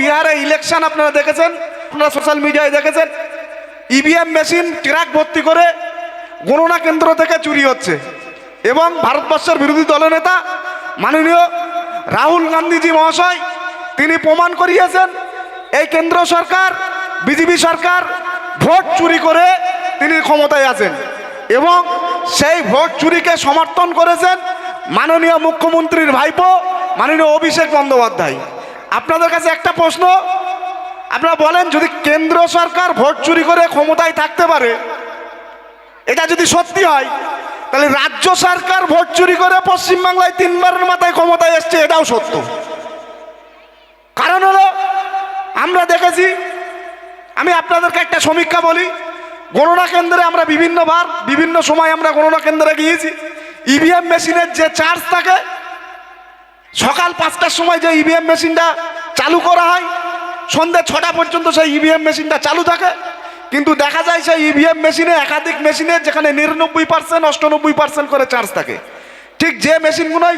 বিহারে ইলেকশন আপনারা দেখেছেন, আপনারা সোশ্যাল মিডিয়ায় দেখেছেন, ইভিএম মেশিন ট্রাক ভর্তি করে গণনা কেন্দ্র থেকে চুরি হচ্ছে। এবং ভারতবর্ষের বিরোধী দলনেতা মাননীয় রাহুল গান্ধীজি মহাশয় তিনি প্রমাণ করিয়েছেন এই কেন্দ্র সরকার বিজেপি সরকার ভোট চুরি করে তিনি ক্ষমতায় আছেন এবং সেই ভোট চুরিকে সমর্থন করেছেন মাননীয় মুখ্যমন্ত্রীর ভাইপো মাননীয় অভিষেক বন্দ্যোপাধ্যায়। আপনাদের কাছে একটা প্রশ্ন, আপনারা বলেন যদি কেন্দ্র সরকার ভোট চুরি করে ক্ষমতায় থাকতে পারে, এটা যদি সত্যি হয়, তাহলে রাজ্য সরকার ভোট চুরি করে পশ্চিমবাংলায় 3 বারের মাথায় ক্ষমতায় এসছে, এটাও সত্য। কারণ হলো আমরা দেখেছি, আমি আপনাদেরকে একটা সমীক্ষা বলি, গণনা কেন্দ্রে আমরা বিভিন্নবার বিভিন্ন সময় আমরা গণনা কেন্দ্রে গিয়েছি। ইভিএম মেশিনের যে চার্জ থাকে, সকাল 5টার সময় যে ইভিএম মেশিনটা চালু করা হয়, সন্ধ্যে 6টা পর্যন্ত সেই ইভিএম মেশিনটা চালু থাকে। কিন্তু দেখা যায় সেই ইভিএম মেশিনে একাধিক মেশিনে যেখানে 99%, 98% করে চার্জ থাকে, ঠিক যে মেশিনগুলোই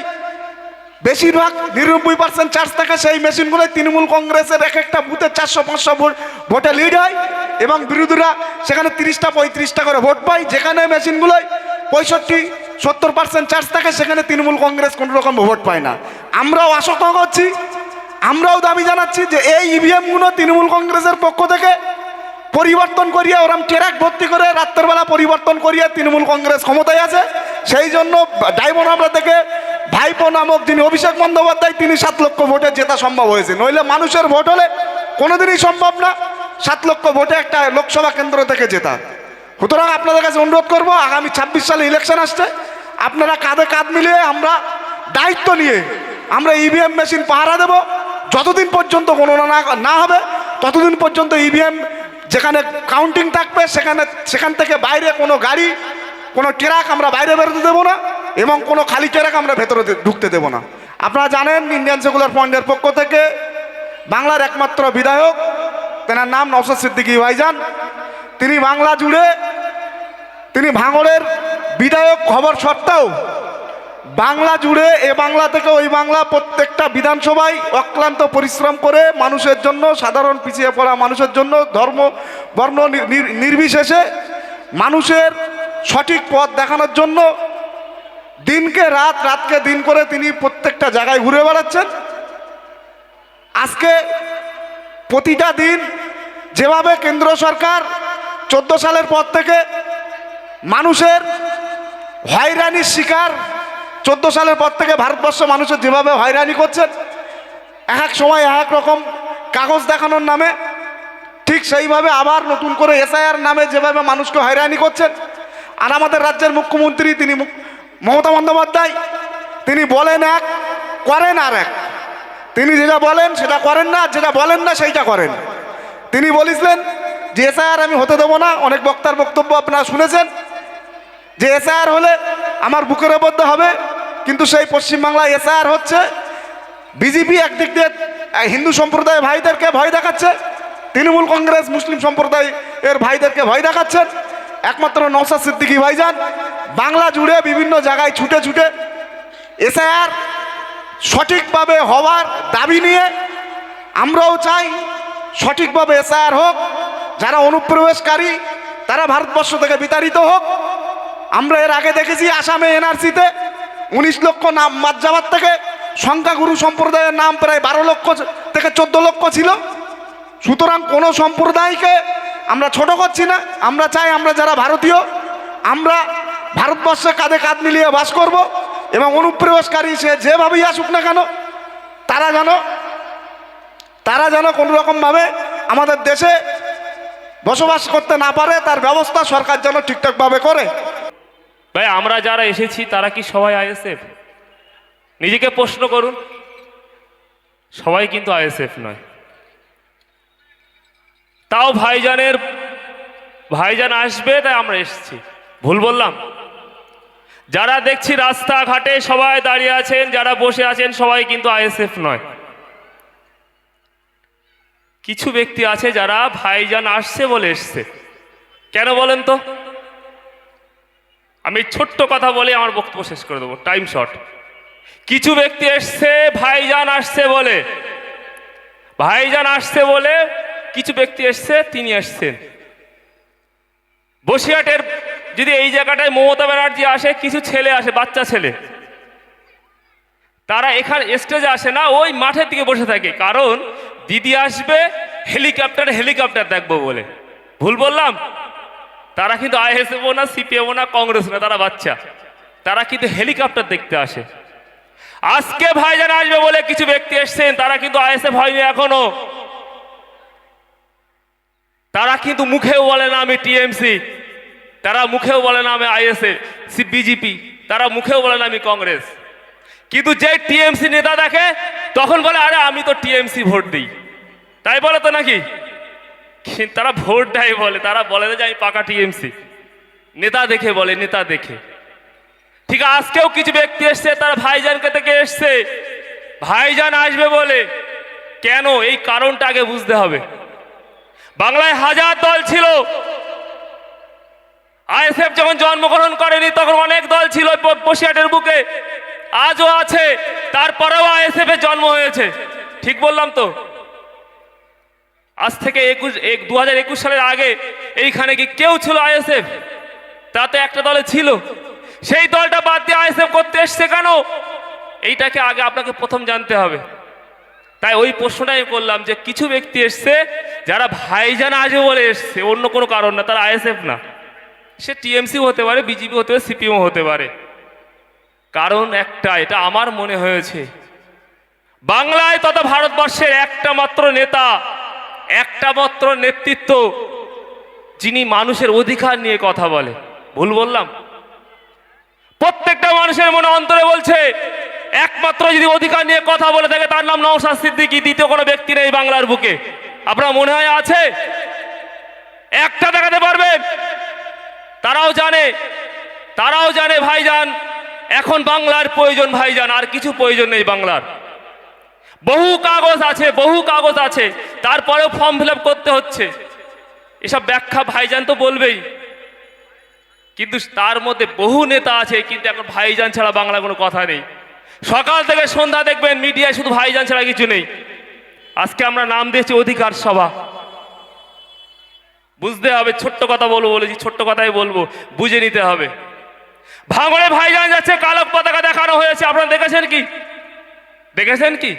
বেশিরভাগ 99% চার্জ থাকে, সেই মেশিনগুলোই তৃণমূল কংগ্রেসের এক একটা বুথে 400-500 ভোটে লিড হয় এবং বিরোধীরা সেখানে 30টা 35টা করে ভোট পায়। যেখানে মেশিনগুলোই 65-70% চার্জ থাকে, সেখানে তৃণমূল কংগ্রেস কোনো রকম ভোট পায় না। আমরাও আশঙ্কা করছি, আমরাও দাবি জানাচ্ছি যে এই ইভিএমগুলো তৃণমূল কংগ্রেসের পক্ষ থেকে পরিবর্তন করিয়ে ওরম ট্রাক ভর্তি করে রাত্রের বেলা পরিবর্তন করিয়ে তৃণমূল কংগ্রেস ক্ষমতায় আছে। সেই জন্য ডায়মন্ড হাবড়া থেকে ভাইপো নামক যিনি অভিষেক বন্দ্যোপাধ্যায়, তিনি 7 লক্ষ ভোটে জেতা সম্ভব হয়েছে। নইলে মানুষের ভোট হলে কোনোদিনই সম্ভব না 7 লক্ষ ভোটে একটা লোকসভা কেন্দ্র থেকে জেতা। সুতরাং আপনাদের কাছে অনুরোধ করব, আগামী 26 সালে ইলেকশন আসছে, আপনারা কাঁধে কাঁধ মিলিয়ে আমরা দায়িত্ব নিয়ে আমরা ইভিএম মেশিন পাহারা দেব। যতদিন পর্যন্ত গণনা না হবে ততদিন পর্যন্ত ইভিএম যেখানে কাউন্টিং থাকবে সেখান থেকে বাইরে কোনো গাড়ি, কোনো ট্রাক আমরা বাইরে বেরোতে দেবো না এবং কোনো খালি ট্রাক আমরা ভেতরে ঢুকতে দেবো না। আপনারা জানেন ইন্ডিয়ান সেকুলার ফ্রন্টের পক্ষ থেকে বাংলার একমাত্র বিধায়ক, তেনার নাম নওশাদ সিদ্দিকী ভাইজান, তিনি বাংলা জুড়ে তিনি ভাঙড়ের বিধায়ক খবর সত্ত্বেও বাংলা জুড়ে এ বাংলা থেকে ওই বাংলা প্রত্যেকটা বিধানসভায় অক্লান্ত পরিশ্রম করে মানুষের জন্য, সাধারণ পিছিয়ে পড়া মানুষের জন্য, ধর্ম বর্ণ নির্বিশেষে মানুষের সঠিক পথ দেখানোর জন্য দিনকে রাত, রাতকে দিন করে তিনি প্রত্যেকটা জায়গায় ঘুরে বেড়াচ্ছেন। আজকে প্রতিটা দিন যেভাবে কেন্দ্র সরকার 14 সালের পর থেকে মানুষের হয়রানির শিকার, 14 সালের পর থেকে ভারতবর্ষ মানুষের যেভাবে হয়রানি করছেন, এক সময় এক রকম কাগজ দেখানোর নামে, ঠিক সেইভাবে আবার নতুন করে এসআইআর নামে যেভাবে মানুষকে হয়রানি করছেন। আর আমাদের রাজ্যের মুখ্যমন্ত্রী তিনি মমতা বন্দ্যোপাধ্যায়, তিনি বলেন এক, করেন আর এক। তিনি যেটা বলেন সেটা করেন না, যেটা বলেন না সেইটা করেন। তিনি বলেছিলেন যে এসআইআর আমি হতে দেবো না, অনেক বক্তার বক্তব্য আপনারা শুনেছেন যে এসআইআর হলে আমার বুকের মধ্যে হবে, কিন্তু সেই পশ্চিমবাংলায় এসআইআর হচ্ছে। বিজেপি একদিক দিয়ে হিন্দু সম্প্রদায়ের ভাইদেরকে ভয় দেখাচ্ছে, তৃণমূল কংগ্রেস মুসলিম সম্প্রদায়ের ভাইদেরকে ভয় দেখাচ্ছেন। একমাত্র নওশাদ সিদ্দিকী ভাইজান বাংলা জুড়ে বিভিন্ন জায়গায় ছুটে ছুটে এসআইআর সঠিকভাবে হওয়ার দাবি নিয়ে, আমরাও চাই সঠিকভাবে এসআইআর হোক, যারা অনুপ্রবেশকারী তারা ভারতবর্ষ থেকে বিতাড়িত হোক। আমরা এর আগে দেখেছি আসামে এনআরসিতে 19 লক্ষ নাম বাদ যাওয়ার থেকে সংখ্যাগুরু সম্প্রদায়ের নাম প্রায় 12 লক্ষ থেকে 14 লক্ষ ছিল। সুতরাং কোনো সম্প্রদায়কে আমরা ছোট করছি না, আমরা চাই আমরা যারা ভারতীয় আমরা ভারতবর্ষে কাঁধে কাঁধ মিলিয়ে বাস করব এবং অনুপ্রবেশকারী সে যেভাবেই আসুক না কেন তারা যেন কোনো রকমভাবে আমাদের দেশে বসবাস করতে না পারে, তার ব্যবস্থা সরকার যেন ঠিকঠাকভাবে করে। ভাই আমরা যারা এসেছি তারা কি সবাই আইএসএফ? নিজেকে প্রশ্ন করুন, সবাই কিন্তু আইএসএফ নয়। তাও ভাইজান আসবে তাই আমরা এসেছি, ভুল বললাম? যারা দেখছি রাস্তাঘাটে সবাই দাঁড়িয়ে আছেন, যারা বসে আছেন, সবাই কিন্তু আইএসএফ নয়। কিছু ব্যক্তি আছে যারা ভাইজান আসছে বলে এসছে। কেন বলেন তো? আমি ছোট্ট কথা বলে আমার বক্তব্য শেষ করে দেবো, টাইম শর্ট। কিছু ব্যক্তি এসছে ভাইজান আসছে বলে, ভাইজান আসছে বলে কিছু ব্যক্তি এসছে, তিনি এসছেন। বসিরহাটের যদি এই জায়গাটায় মমতা ব্যানার্জি আসে, কিছু ছেলে আসে, বাচ্চা ছেলে, তারা এখানে স্টেজে আসে না, ওই মাঠের দিকে বসে থাকে, কারণ দিদি আসবে হেলিকপ্টার দেখবো বলে। ভুল বললাম? তারা কিন্তু আইএসএফও না, সিপিএমও না, কংগ্রেস না, তারা বাচ্চা, তারা কিন্তু হেলিকপ্টার দেখতে আসে। আজকে ভাইজান আসবে বলে কিছু ব্যক্তি এসছেন, তারা কিন্তু আইএসএফ হয়নি এখনো। তারা কিন্তু মুখেও বলে না আমি টিএমসি, তারা মুখেও বলে না আমি আইএসএফ, বিজেপি, তারা মুখেও বলে না আমি কংগ্রেস। কিন্তু যে টিএমসি নেতা দেখে তখন বলে আরে আমি তো টিএমসি ভোট দিই, তাই বলে তো নাকি? তারা ভোট দেয় বলে, তারা বলে যে আমি পাকা টিএমসি, নেতা দেখে বলে, নেতা দেখে। ঠিক আজকেও কিছু ব্যক্তি এসছে, তারা ভাইজানকে থেকে এসছে, ভাইজান আসবে বলে। কেন? এই কারণটা আগে বুঝতে হবে। বাংলায় হাজার দল ছিল, আইএসএফ যখন জন্মগ্রহণ করেনি তখন অনেক দল ছিল বসিরহাটের বুকে, আজও আছে, তারপরেও আইএসএফ এর জন্ম হয়েছে। ঠিক বললাম তো? আজ থেকে 2021 সালের আগে এইখানে কি কেউ ছিল আইএসএফ? তাতে একটা দলে ছিল, সেই দলটা বাদ দিয়ে আইএসএফ করতে এসছে কেন? এইটাকে আগে আপনাকে প্রথম জানতে হবে। তাই ওই প্রশ্নটাই করলাম যে কিছু ব্যক্তি এসছে যারা ভাইজান আসবে বলে এসছে, অন্য কোনো কারণ না, তারা আইএসএফ না। সে টিএমসি হতে পারে, বিজেপি হতে পারে, সিপিএম হতে পারে। কারণ একটা, এটা আমার মনে হয়েছে, বাংলায় তথা ভারতবর্ষের একটা মাত্র নেতা, একটা মাত্র নেতৃত্ব যিনি মানুষের অধিকার নিয়ে কথা বলে। ভুল বললাম? প্রত্যেকটা মানুষের মনে অন্তরে বলছে একমাত্র যদি অধিকার নিয়ে কথা বলে থাকে তার নাম নওশাদ সিদ্দিকী, দ্বিতীয় কোনো ব্যক্তি নেই বাংলার বুকে। আপনার মনে হয় আছে? একটা দেখাতে পারবেন? তারাও জানে ভাইজান এখন বাংলার প্রয়োজন, ভাইজান আর কিছু প্রয়োজন নেই বাংলার। বহু কাগজ আছে, তারপরেও ফর্ম ফিল আপ করতে হচ্ছে। এসব ব্যাখ্যা ভাইজান তো বলবেই, কিন্তু তার মধ্যে বহু নেতা আছে, কিন্তু এখন ভাইজান ছাড়া বাংলা কোনো কথা নেই। সকাল থেকে সন্ধ্যা দেখবেন মিডিয়ায় শুধু ভাইজান ছাড়া কিছু নেই। আজকে আমরা নাম দিয়েছি অধিকার সভা। বুঝতে হবে, ছোট্ট কথা বলেছি, ছোট্ট কথাই বলবো, বুঝে নিতে হবে। ভাঙড়ে ভাইজান যাচ্ছে, কালো পতাকা দেখানো হয়েছে, আপনারা দেখেছেন কি?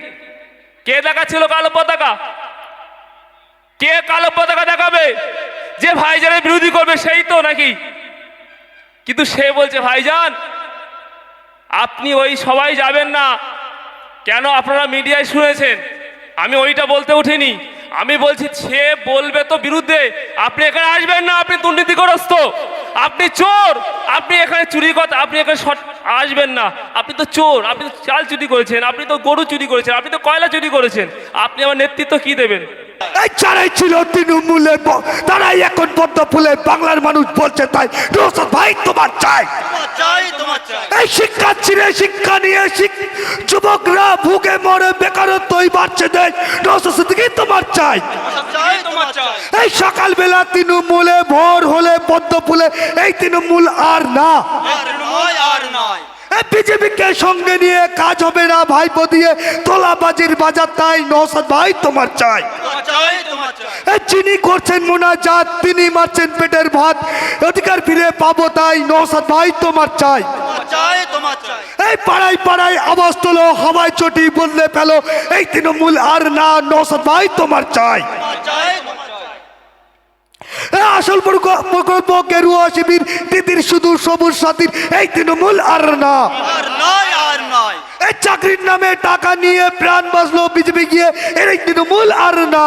কে দেখাচ্ছিল কালো পতাকা? কে কালো পতাকা দেখাবে? যে ভাইজানের বিরোধী করবে সেই তো নাকি? কিন্তু সে বলছে ভাইজান আপনি ওই সবাই যাবেন না কেন? আপনারা মিডিয়ায় শুনেছেন, আমি ওইটা বলতে উঠিনি। আমি বলছি সে বলবে তো বিরুদ্ধে, আপনি এখানে আসবেন না, আপনি দুর্নীতিগ্রস্ত, আপনি চোর, আপনি এখানে চুরি কথা, আপনি এখানে আসবেন না, আপনি তো চোর, আপনি তো চাল চুরি করেছেন, আপনি তো গরু চুরি করেছেন, আপনি তো কয়লা চুরি করেছেন, আপনি আমার নেতৃত্ব কি দেবেন? এই যারাই ছিল তৃণমূলের, তারাই এখন পদ্ম ফুলে বাংলার মানুষ বলছে তাই। নওশাদ ভাই তোমার চাই, এই শিক্ষা ছিঁড়ে শিক্ষা নিয়ে যুবকরা ভুগে মরে, বেকারত্বই বাড়ছে দেয়। নওশাদ সিদ্দিকী তোমার চাই। এই সকালবেলা তৃণমূলে, ভোর হলে পদ্ম ফুলে, এই তৃণমূল আর না, বিজেপিকে সঙ্গে নিয়ে কাজ হবে না, ভাইপো দিয়ে তোলাবাজির বাজার, তাই নওশাদ ভাই তোমার চাই। যিনি করছেন মোনাজাত, তিনি মারছেন পেটের ভাত, অধিকার ফিরে পাবো তাই নওশাদ ভাই তোমার চাই। এই পাড়ায় পাড়ায় আওয়াজ তোলো, হাওয়ায় চটি বদলে ফেলো, এই তৃণমূল আর না, নওশাদ ভাই তোমার চাই। আসল প্রকল্প গেরুয়া শিবির, দিদির শুধু সবুজ সাথীর, এই তৃণমূল আর না। এই চাকরির নামে টাকা নিয়ে প্রাণ বাঁচলো বিজেপি গিয়ে, এই তৃণমূল আর না।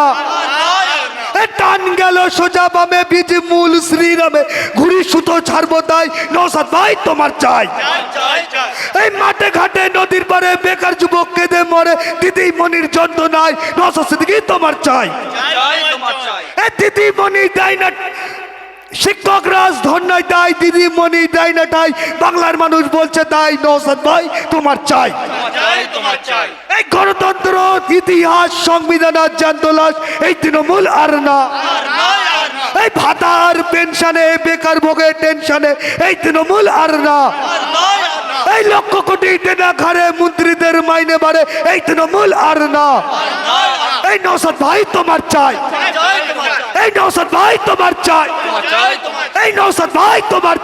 টান গেল সোজা বামে, বীজ মূল শ্রীরামে, ঘুরি সুতো ছাড়বো তাই নওশাদ ভাই তোমার চাই। এই মাঠে ঘাটে নদীর পারে বেকার যুবক কেঁদে মরে, দিদি মনির যন্ত্রণায় নওশাদ সিদ্দিকী তোমার চাই। এই দিদি মনি দেয় না, শিক্ষক রাজ ধন্যায় তাই, দিদি মনি দেয় না তাই, বাংলার মানুষ বলছে তাই নওশাদ ভাই তোমার চাই। এই গণতন্ত্র, ইতিহাস, সংবিধান আর জ্যান্ত লাশ, এই তৃণমূল আর না। এই ভাতার পেনশনে, বেকার ভোগে টেনশনে, এই তৃণমূল আর না। এই লক্ষ কোটি টাকা ঘরে মন্ত্রীদের মাইনে বাড়ে, এই তৃণমূল আর না। এই নওশাদ ভাই তোমার চাই, এই নওশাদ ভাই তোমার চাই, এই নওশাদ ভাই তোমার